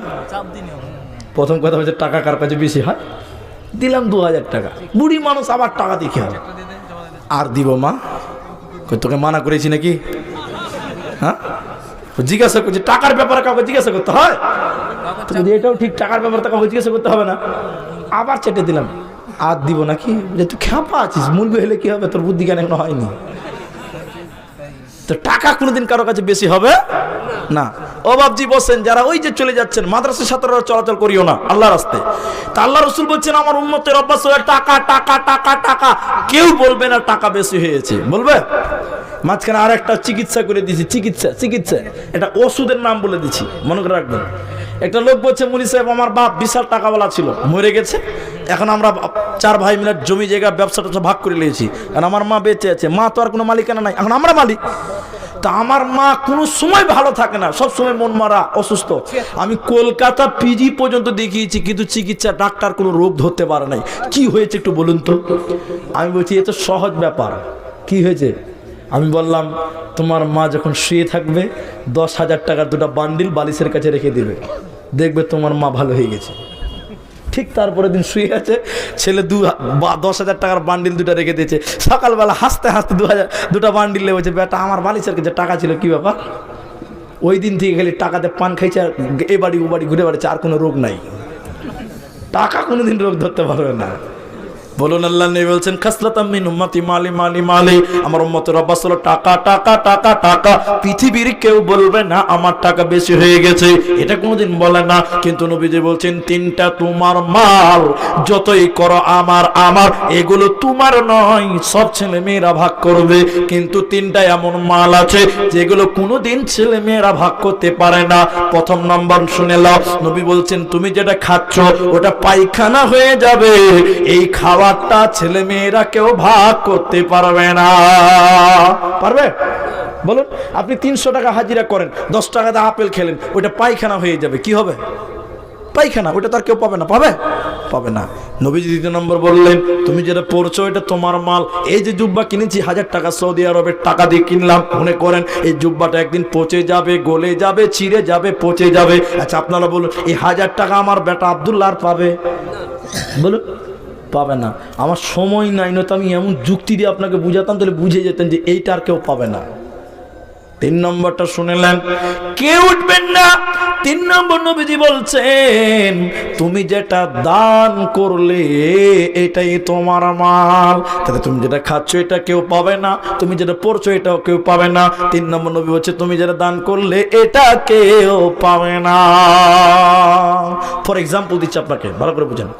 Speaker 1: প্রথম কথা বলছে টাকা কার কাছে বেশি হয়। দিলাম 2000 টাকা। বুড়ি মানুষ আবার টাকা দিয়ে কি হবে? আর দিব মা? তোকে মানা করেছি নাকি? হ্যাঁ, জিজ্ঞাসা করছি টাকার ব্যাপারে কাউকে জিজ্ঞাসা করতে হয়? এটাও ঠিক, টাকার ব্যাপারে কাউকে জিজ্ঞাসা করতে হবে না। আবার চেটে দিলাম, আর দিব নাকি? যে তুই খ্যাপা আছিস, মুরগি হলে কি হবে? তোর বুদ্ধি জ্ঞান এখনো হয়নি। তো টাকা কোনোদিন কারো কাছে বেশি হবে না। ও বাবজি বলছেন যারা ওই যে চলে যাচ্ছেন মাদ্রাসার ছাত্ররা চলাচল করিও না আল্লাহর রাস্তায়। তা আল্লাহ রাসূল বলছেন আমার উম্মতের অভ্যাস হয়ে টাকা টাকা টাকা টাকা, কেউ বলবে না টাকা বেশি হয়েছে, বলবে? মাঝখানে আর একটা চিকিৎসা করে দিয়েছি, চিকিৎসা এটা ওষুধের নাম বলে দিচ্ছি, মনে করে রাখবেন। একটা লোক বলছে মুনি সাহেব আমার বাপ বিশাল টাকাওয়ালা ছিল, মরে গেছে, এখন আমরা 4 ভাই মিলে জমি জায়গা ব্যবসাটা ভাগ করে নিয়েছি, কারণ আমার মা বেঁচে আছে, মা তো আর কোনো মালিকানা নাই, এখন আমরা মালিক। তা আমার মা কোনো সময় ভালো থাকে না, সব সময় মন মারা অসুস্থ। আমি কলকাতা পিজি পর্যন্ত দেখিয়েছি, কিন্তু চিকিৎসা ডাক্তার কোনো রোগ ধরতে পারে নাই। কি হয়েছে একটু বলুন তো? আমি বলছি এ তো সহজ ব্যাপার। কি হয়েছে? আমি বললাম তোমার মা যখন শুয়ে থাকবে 10,000 টাকার 2টা বান্ডিল বালিশের কাছে রেখে দিবে, দেখবে তোমার মা ভালো হয়ে গেছে। ঠিক তারপরে দিন শুয়ে আছে, ছেলে 10,000 টাকার বান্ডিল 2টা রেখে দিয়েছে। সকালবেলা হাসতে হাসতে 2টা বান্ডিল লেগেছে, বেটা আমার বালিশের কাছে টাকা ছিল, কি ব্যাপার? ওই দিন থেকে খালি টাকাতে পান খাইছে, আর এ বাড়ি ও বাড়ি ঘুরে বেড়াচ্ছে, আর কোনো রোগ নাই। টাকা কোনোদিন রোগ ধরতে পারবে না। বলুন আল্লাহ নবী বলছেন খাসলাতাম মিন উম্মতি মালি মালি মালি, আমার উম্মতের অভ্যাস হলো টাকা টাকা টাকা টাকা। পৃথিবীর কেউ বলবে না আমার টাকা বেশি হয়ে গেছে, এটা কোনোদিন বলে না। কিন্তু নবীজি বলছেন 3টা তোমার মাল, যতই করো আমার আমার, এগুলো তোমার নয়, সব ছেলে মেয়েরা ভাগ করবে। কিন্তু 3টা এমন মাল আছে যেগুলো কোনোদিন ছেলে মেয়েরা ভাগ করতে পারে না। প্রথম নম্বর শুনে নাও, নবী বলছেন তুমি যেটা খাচ্ছ ওটা পায়খানা হয়ে যাবে, এই খাওয়াটা ছেলে মেয়েরা কেউ ভাগ করতে পারবে না। পারবে? বলুন, আপনি 300 টাকা হাজিরা করেন, 10 টাকাতে আপেল খেলেন, ওইটা পায়খানা হয়ে যাবে, কি হবে? পায়খানা, ওটা তো আর কেউ পাবে না। পাবে না। নবীজি 2 নম্বর বললেন তুমি যেটা পড়ছো এটা তোমার মাল। এই যে জুব্বা কিনেছি 1000 টাকা সৌদি আরবের টাকা দিয়ে কিনলাম, মনে করেন এই জুব্বাটা একদিন পচে যাবে, গলে যাবে, ছিঁড়ে যাবে, পচে যাবে। আচ্ছা আপনারা বলুন এই 1000 টাকা আমার বেটা আব্দুল্লাহ আর পাবে? বলুন, পাবে না। আমার সময় নাই, নয়তো আমি এমন যুক্তি দিয়ে আপনাকে বুঝাতাম, তাহলে বুঝে যেতেন যে এইটা আর কেউ পাবে না। 3 নম্বরটা শুনেলেন, কেউ উঠবেন না। 3 নম্বর নবীজি বলছেন তুমি যেটা দান করলে এটাই তোমার মাল। তাহলে তুমি যেটা খাচ্ছ এটা কেউ পাবে না, তুমি যেটা পড়ছো এটাও কেউ পাবে না। 3 নম্বর নবী বলছে তুমি যেটা দান করলে এটা কেউ পাবে না। ফর এক্সাম্পল দিচ্ছি আপনাকে, ভালো করে বুঝেন।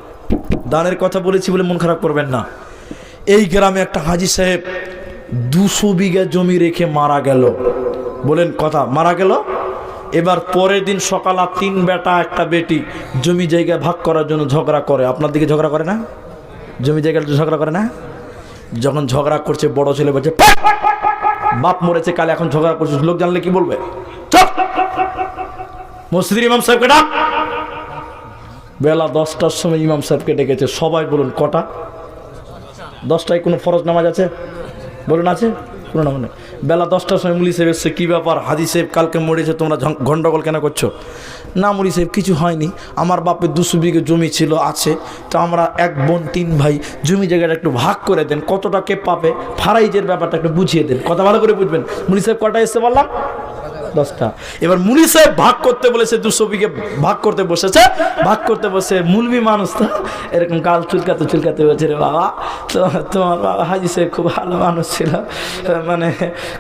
Speaker 1: দানের কথা বলেছি বলে মন খারাপ করবেন না। এই গ্রামে একটা হাজি সাহেব 200 বিঘা জমি রেখে মারা গেল। বলেন কথা, মারা গেল। এবার পরের দিন সকালে 3 বেটা 1 বেটি জমি জায়গা ভাগ করার জন্য ঝগড়া করে। আপনার দিকে ঝগড়া করে না? জমি জায়গার ঝগড়া করে না? যখন ঝগড়া করছে বড় ছেলে বলছে বাপ মরেছে কাল, এখন ঝগড়া করছিস, লোক জানলে কি বলবে? চুপ! মসজিদের ইমাম সাহেবকে ডাক। বেলা 10টার সময় ইমাম সাহেবকে ডেকেছে। সবাই বলুন কটা? 10টায় কোনো ফরজ নামাজ আছে? বলুন আছে? কোনো নামাজ নেই। বেলা 10টার সময় মুলি সাহেব এসছে, কী ব্যাপার হাজি সাহেব কালকে মরেছে, তোমরা গন্ডগোল কেন করছো? না মুলি সাহেব কিছু হয়নি, আমার বাপের 200 বিঘে জমি ছিল, আছে, তো আমরা 1 বোন 3 ভাই, জমি জায়গাটা একটু ভাগ করে দেন, কতটা কে পাবে, ফারাইজের ব্যাপারটা একটু বুঝিয়ে দেন। কথা ভালো করে বুঝবেন। মুলি সাহেব কটা এসছে বললাম? 10টা। এবার মুলি সাহেব ভাগ করতে বলেছে, 200 বিঘে ভাগ করতে বসেছে। ভাগ করতে বসে মুলবি মানুষ তো এরকম গাল চুলকাতে বলছে, রে বাবা তো তোমার বাবা হাজি সাহেব খুব ভালো মানুষ ছিল, মানে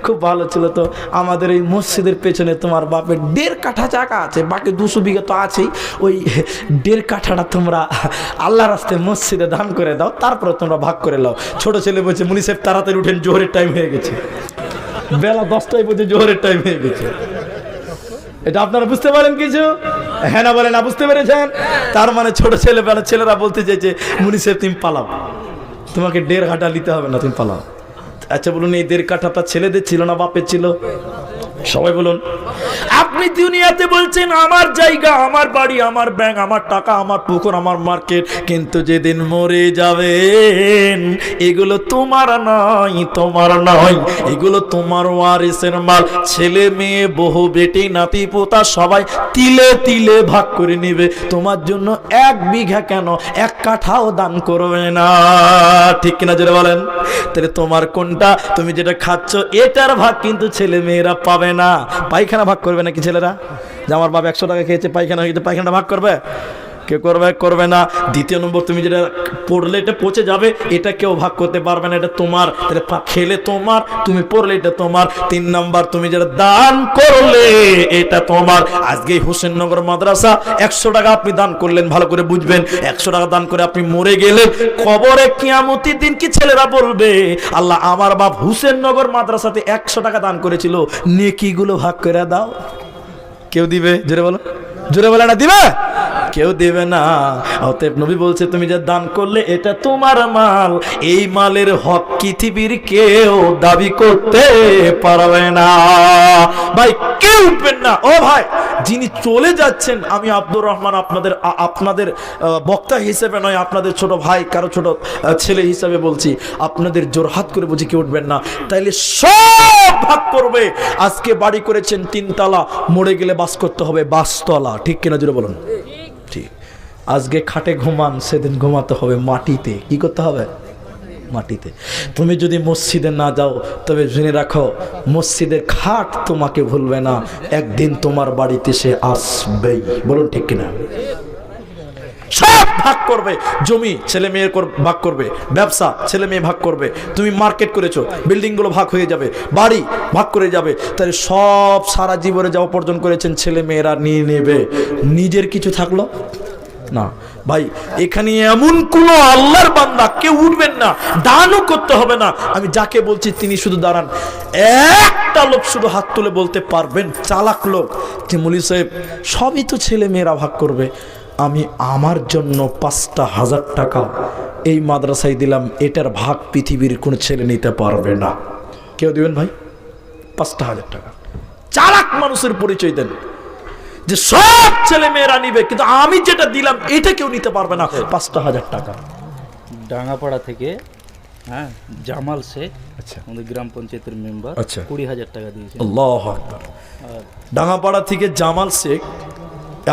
Speaker 1: খুব ভালো ছিল, তো আমাদের এই মসজিদের পেছনে তোমার বাপের 1.5 কাঠা জায়গা আছে, বাকি 200 বিঘে তো আছেই, ওই 1.5 কাঠাটা তোমরা আল্লাহ রাস্তায় মসজিদে দান করে দাও, তারপরে তোমরা ভাগ করে নাও। ছোট ছেলে বলছে মুলি সাহেব তাড়াতাড়ি উঠেন, জোহরের টাইম হয়ে গেছে। বেলা 10টায় বলছে জোহরের টাইম হয়ে গেছে। এটা আপনারা বুঝতে পারেন কিছু? হ্যাঁ না বলেন, না বুঝতে পেরেছেন? তার মানে ছোট ছেলেরা বলতে চাইছে মুনি সাহেব তুমি পালাও, তোমাকে 1.5 কাঠা নিতে হবে না, তুমি পালাও। আচ্ছা বলুন এই 1.5 কাঠাটা ছেলেদের ছিল না বাপের ছিল? সবাই বলুন। আপনি দুনিয়াতে বলছেন আমার জায়গা, আমার বাড়ি, আমার ব্যাংক, আমার টাকা, আমার পুকুর, আমার মার্কেট, কিন্তু যেদিন মরে যাবেন এগুলো তোমার নয়, তোমার নয়, এগুলো তোমার ওয়ারিসের মাল। ছেলে মেয়ে বহু বেটি নাতি পোতা সবাই তিলে তিলে ভাগ করে নেবে, তোমার জন্য 1 বিঘা কেন 1 কাঠাও দান করবে না। ঠিক কিনা জোরে বলেন? তাহলে তোমার কোনটা, তুমি যেটা খাচ্ছ এটার ভাগ কিন্তু ছেলে মেয়েরা পাবে না। পায়খানা ভাগ করবে নাকি ছেলেরা? যে আমার বাবা 100 টাকা খেয়েছে, পায়খানা হয়েছে, পায়খানাটা ভাগ করবে? কে করবে? করবে না। দ্বিতীয় নম্বর, তুমি যেটা পড়লে এটা পচে যাবে, এটা কেউ ভাগ করতে পারবে না, এটা তোমার, এটা খেলে তোমার, তুমি পড়লে এটা তোমার। 3 নম্বর, তুমি যেটা দান করলে এটা তোমার। আজকে হোসেননগর মাদ্রাসা 100 টাকা আপনি দান করলেন, ভালো করে বুঝবেন, 100 টাকা দান করে আপনি মরে গেলেন, কবরে কিয়ামতের দিন কি ছেলেরা বলবে, আল্লাহ আমার বাপ হোসেননগর মাদ্রাসাতে 100 টাকা দান করেছিল, নেকিগুলো ভাগ করে দাও। কেউ দিবে? জোরে বলো, জোরে বলে না, দিবে? কেউ দেবে না। অতএব নবী বলছে তুমি যা দান করলে এটা তোমার মাল, এই মালের হক পৃথিবীর কেউ দাবি করতে পারবে না। ভাই কেউ উঠবেন না। ও ভাই, যিনি চলে যাচ্ছেন, আমি আব্দুর রহমান আপনাদের বক্তা হিসেবে নয়, আপনাদের ছোট ভাই, কারো ছোট ছেলে হিসেবে বলছি, আপনাদের জোরহাত করে বুঝি কেউ উঠবেন না, তাইলে সব ভাগ করবে। আজকে বাড়ি করেছেন 3 তলা, মরে গেলে বাস করতে হবে 5 তলা, ঠিক কিনা জুড়ে বলুন? ঠিক। আজকে খাটে ঘুমান, সেদিন ঘুমাতে হবে মাটিতে। কি করতে হবে? মাটিতে। তুমি যদি মসজিদে না যাও, তবে জেনে রাখো মসজিদের খাট তোমাকে ভুলবে না, একদিন তোমার বাড়িতে সে আসবেই। বলুন ঠিক কিনা? সব ভাগ করবে। জমি ছেলে মেয়ের ভাগ করবে, ব্যবসা ছেলে মেয়ে ভাগ করবে, তুমি মার্কেট করেছো, বিল্ডিং গুলো ভাগ হয়ে যাবে, বাড়ি ভাগ করে যাবে। তাহলে সব সারা জীবনে যা উপার্জন করেছেন ছেলে মেয়েরা নিয়ে নেবে, নিজের কিছু থাকলো না। ভাই এখানে এমন কোন আল্লাহর বান্দা কেউ উঠবেন না, দানও করতে হবে না। আমি যাকে বলছি তিনি শুধু দাঁড়ান। একটা লোক শুধু হাত তুলে বলতে পারবেন, চালাক লোক, যে মৌলী সাহেব সবই তো ছেলে মেয়েরা ভাগ করবে, আমি আমার জন্য 5,000 টাকা এই মাদ্রাসায় দিলাম, এটার ভাগ পৃথিবীর কোন ছেলে নিতে পারবে না। কেউ দিবেন ভাই? 5,000 টাকা। চালাক মানুষের পরিচয় দেন যে সব ছেলে মেয়েরা নিবে, কিন্তু আমি যেটা দিলাম এটা কেউ নিতে পারবে না। 5,000 টাকা।
Speaker 2: ডাঙ্গাপাড়া থেকে জামাল শেখ, আচ্ছা, আমাদের গ্রাম পঞ্চায়েতের মেম্বার,
Speaker 1: আচ্ছা,
Speaker 2: 20,000 টাকা দিয়েছে।
Speaker 1: আল্লাহু আকবার। ডাঙ্গাপাড়া থেকে জামাল শেখ,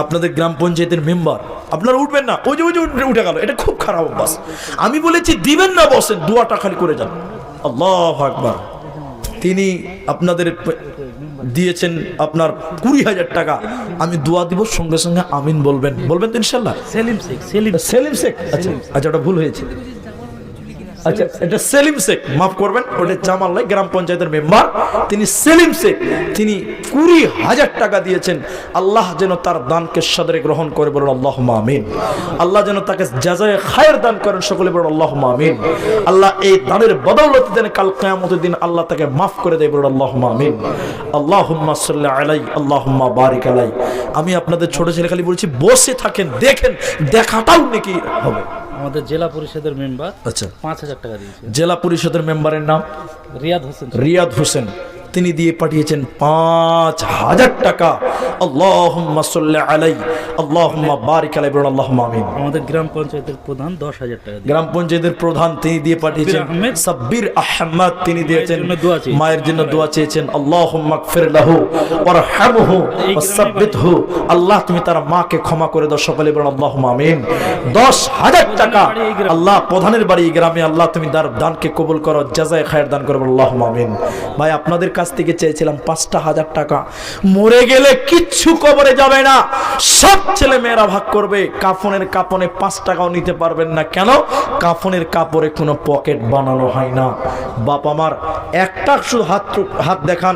Speaker 1: আপনাদের গ্রাম পঞ্চায়েতের মেম্বার। আপনারা উঠবেন না, ওই যে উঠে গেল, এটা খুব খারাপ অভ্যাস। আমি বলেছি দিবেন না, বসেন, দোয়াটা খালি করে যান। আল্লাহু আকবার। তিনি আপনাদের দিয়েছেন আপনার 20,000 টাকা। আমি দোয়া দিব, সঙ্গে সঙ্গে আমিন বলবেন। বলবেন তো ইনশাল্লাহ?
Speaker 2: সেলিম শেখ,
Speaker 1: সেলিম শেখ। আচ্ছা আচ্ছা, ওটা ভুল হয়েছে। আচ্ছা, এটা সেলিম শেখ, মাফ করবেন, ওটা জামাল নাই, গ্রাম পঞ্চায়েতের মেম্বার। তিনি সেলিম শেখ, তিনি 20,000 টাকা দিয়েছেন। আল্লাহ যেন তার দানকে সাদরে গ্রহণ করে, বলুন আল্লাহুম্মা আমিন। আল্লাহ যেন তাকে জাযায়ে খায়ের দান করেন, সকলে বলুন আল্লাহুম্মা আমিন। আল্লাহ এই দানের বদৌলতে যেন কাল কিয়ামতের দিন আল্লাহ তাকে মাফ করে দেয়, বলুন আল্লাহুম্মা আমিন। আল্লাহুম্মা সাল্লি আলাই, আল্লাহুম্মা বারিক আলাই। আমি আপনাদের ছোট ছেলে খালি বলছি, বসে থাকেন, দেখেন, দেখাটাও নাকি হবে।
Speaker 2: আমাদের জেলা পরিষদের মেম্বার,
Speaker 1: আচ্ছা,
Speaker 2: 5,000 টাকা দিয়েছে।
Speaker 1: জেলা পরিষদের মেম্বারের নাম রিয়াদ হোসেন, তিনি দিয়ে পাঠিয়েছেন 5,000 টাকা। আল্লাহুম্মা সাল্লি আলাইহি, আল্লাহুম্মা বারিক আলাইহি, বলুন আল্লাহুম্মা আমিন।
Speaker 2: আমাদের গ্রাম পঞ্চায়েতের প্রধান 10,000 টাকা দিয়েছেন।
Speaker 1: গ্রাম পঞ্চায়েতের প্রধান তিনি দিয়ে পাঠিয়েছেন সাব্বির আহমদ, তিনি দিয়েছেন মায়ের জন্য দোয়া চেয়েছেন। আল্লাহুম্মা গফির লাহু ওয়ারহামহু ওয়াসাব্বিতহু। আল্লাহ তুমি তার মাকে ক্ষমা করে দাও, সকলে বলুন আল্লাহুম্মা আমিন। 10,000 টাকা আল্লাহ প্রধানের বাড়ি গ্রামে, আল্লাহ তুমি তার দানকে কবুল করো, জাযায়ে খায়ের দান করো, আল্লাহুম্মা আমিন। ভাই আপনাদের কাছ থেকে চেয়েছিলাম 5,000 টাকা। মরে গেলে কিচ্ছু কবরে যাবে না, সব ছেলে মেয়েরা ভাগ করবে। কাফনের কাপড়ে 5 টাকাও নিতে পারবেন না। কেন? কাফনের কাপড়ে কোনো পকেট বানানো হয় না। বাপ আমার একটা শুধু হাত দেখান,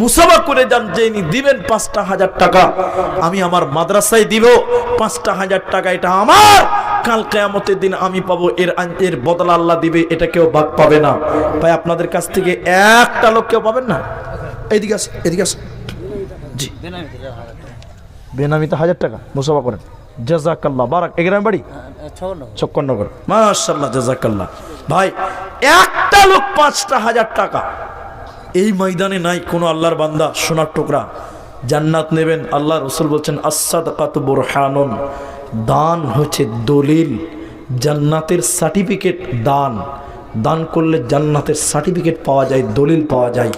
Speaker 1: মুসাফা করে যান, যে দিবেন 5,000 টাকা, আমি আমার মাদ্রাসায় দিব 5,000 টাকা, এটা আমার, কাল কিয়ামতের দিন আমি পাবো, এর বদলা আল্লাহ দিবে, এটা কেউ ভাগ পাবে না। ভাই আপনাদের কাছ থেকে একটা লোক কেউ পাবেন না। এইদিকে আসে, এদিকে আসে। জি, বেনামিতে 1,000 টাকা মুসাফা করেন। জাযাকাল্লাহ, বারাক। এই গ্রামের বাড়ি 56 নগর। মাশাআল্লাহ, জাযাকাল্লাহ। ভাই একটা লোক 5,000 টাকা, এই ময়দানে নাই কোনো আল্লাহর বান্দা সোনার টুকরা জান্নাত নেবেন। আল্লাহ রাসূল বলছেন আস-সাদাকাতু বুরহানুন, দান হচ্ছে দলিল, জান্নাতের সার্টিফিকেট। দান করলে জান্নাতের সার্টিফিকেট পাওয়া যায়, দলিল পাওয়া যায়।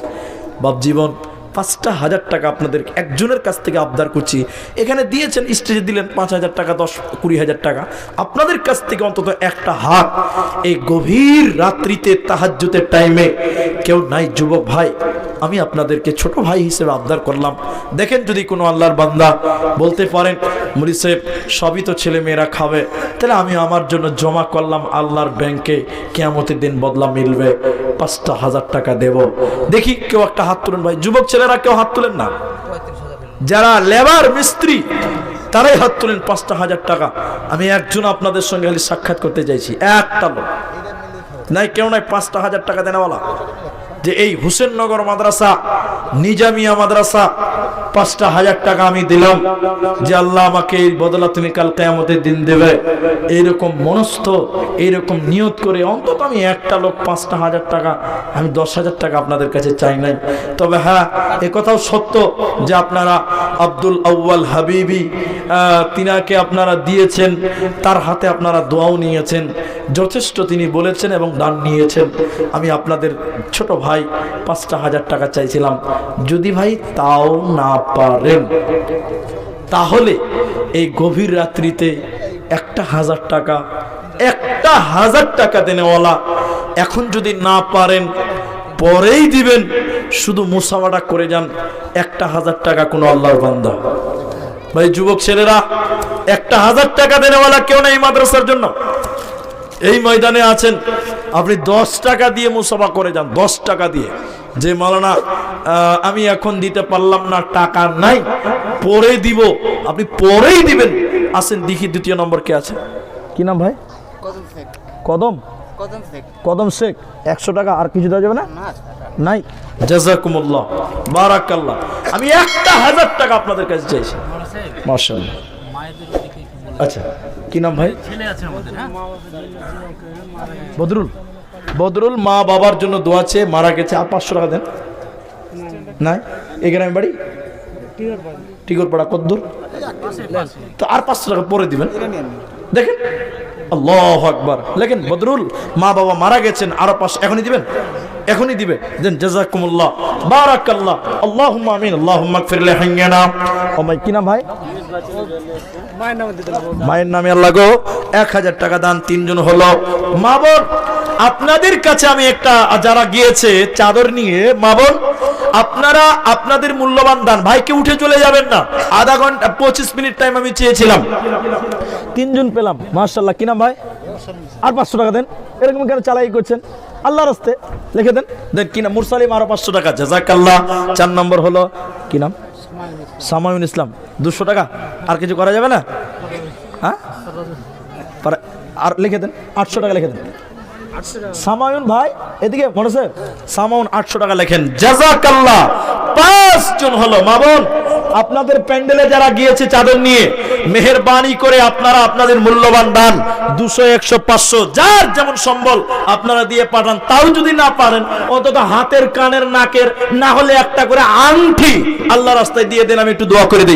Speaker 1: বাপ জীবন 5,000 টাকা আপনাদের একজনের কাছ থেকে আবদার করছি, এখানে দিয়েছেন, স্টেজে দিলেন 5,000 টাকা, 10-20,000 টাকা, আপনাদের কাছ থেকে অন্তত একটা হাত, এই গভীর রাত্রিতে তাহাজ্জুদের টাইমে কেউ নাই যুবক ভাই, আমি আপনাদেরকে ছোট ভাই হিসেবে আবদার করলাম, দেখেন যদি কোনো আল্লাহর বান্দা বলতে পারেন মুড়ি সাহেব সবই তো ছেলে মেয়েরা খাবে, তাহলে আমি আমার জন্য জমা করলাম আল্লাহর ব্যাংকে, কিয়ামতের দিন বদলা মিলবে, 5,000 টাকা দেব। দেখি কেউ একটা হাত তুলেন ভাই, যুবক ছেলেরা কেউ হাত তুলেন না, যারা লেবার মিস্ত্রি তারাই হাত তুলেন। 5,000 টাকা আমি একজন আপনাদের সঙ্গে খালি সাক্ষাৎ করতে চাইছি, একটা লোক নাই, কেউ নাই 5,000 টাকা দেনেওয়ালা, যে এই হুসেননগর মাদ্রাসা নিজামিয়া মাদ্রাসা 5,000 টাকা আমি দিলাম, যে আল্লাহ আমাকে এই বদলা তুমি কাল কিয়ামতের দিন দেবে, এইরকম মনস্থ এইরকম নিয়ত করে অন্তত আমি একটা লোক 5,000 টাকা, আমি 10,000 টাকা আপনাদের কাছে চাই নাই। তবে হ্যাঁ, একথাও সত্য যে আপনারা আব্দুল আউয়াল হাবিবি তিনাকে আপনারা দিয়েছেন, তার হাতে আপনারা দোয়াও নিয়েছেন, যথেষ্ট তিনি বলেছেন এবং দান নিয়েছেন। আমি আপনাদের ছোট ভাই 5,000 টাকা চাইছিলাম, যদি ভাই তাও না পারেন তাহলে এই গভীর রাত্রিতে 1,000 টাকা, 1,000 টাকা দেনেওয়ালা, এখন যদি না পারেন পরেই দিবেন, শুধু মুসাফাটা করে যান। 1,000 টাকা কোনো আল্লাহর বান্দা ভাই, যুবক ছেলেরা 1,000 টাকা দেনেওয়ালা কেউ নেই মাদ্রাসার জন্য, এই ময়দানে আছেন, আপনি 10 টাকা দিয়ে মুসাফা করে যান, 10 টাকা দিয়ে, যে মাওলানা আমি এখন দিতে পারলাম না, টাকা নাই, পরে দিব, আপনি পরেই দিবেন। আসেন দেখি দ্বিতীয় নম্বর কে আছে, কি নাম ভাই? কদম কদম শেখ। 100 টাকা, আর কিছু দেওয়া যাবে না? নাই। জাযাকুমুল্লাহ, বারাকাল্লাহ। আমি 1,000 টাকা আপনাদের কাছে চাইছি, মাশাআল্লাহ। আচ্ছা, কি নাম ভাই? বদরুল। বদরুল মা বাবার জন্য দোয়া চেয়ে মারা গেছে, আর 500 টাকা দেন। নাই, এই গ্রামে বাড়ি টিগরপাড়া, কদ্দুর, তো আর 500 টাকা পরে দিবেন। দেখেন, আল্লাহু আকবার, লেখেন বদরুল মা বাবা মারা গেছেন, আরো 500 এখনই দিবেন, এখনই দিবে। দেন, জাযাকুমুল্লাহ, বারাকাল্লাহ, আল্লাহুম্মা আমিন, আল্লাহুম্মা গফির লিহাইয়িনা। ও ভাই, কি নাম ভাই? মায়ের নামে আল্লাহ গো 1,000 টাকা দান, 3 জন হলো। মা বোন, আপনাদের কাছে আমি একটা, যারা গিয়েছে চাদর নিয়ে, মা বোন আপনারা আপনাদের মূল্যবান দান, ভাইকে উঠে চলে যাবেন না, আধা ঘন্টা 25 মিনিট টাইম আমি চেয়েছিলাম, 3 জন পেলাম, মাশাআল্লাহ। কি নাম ভাই? আর 500 টাকা দেন। এরকম কেন চালাই করছেন? আল্লাহর রাস্তে লিখে দেন। দেন, কি নাম? মুরসালিম, আরো 500 টাকা, জাযাকাল্লাহ। 4 নম্বর হলো, কি নাম? সামাউন ইসলাম, 200 টাকা। আর কিছু করা যাবে না? হ্যাঁ, আর লিখে দেন, 800 টাকা লিখে দেন। সামাউন ভাই এদিকে মনে আছে, সামাউন 800 টাকা লেখেন, জাযাকাল্লাহ। 5 জন হলো। মা বোন, আপনাদের প্যান্ডেলে যারা গিয়েছে চাদর নিয়ে, মেহেরবানি করে আপনারা আপনাদের মূল্যবান দান 200, 100, 500 যার যেমন সম্বল আপনারা দিয়ে পাঠান। তাও যদি না পারেন, অন্তত হাতের, কানের, নাকের, না হলে একটা করে আংটি আল্লাহর রাস্তায় দিয়ে দেন, আমি একটু দোয়া করে দিই।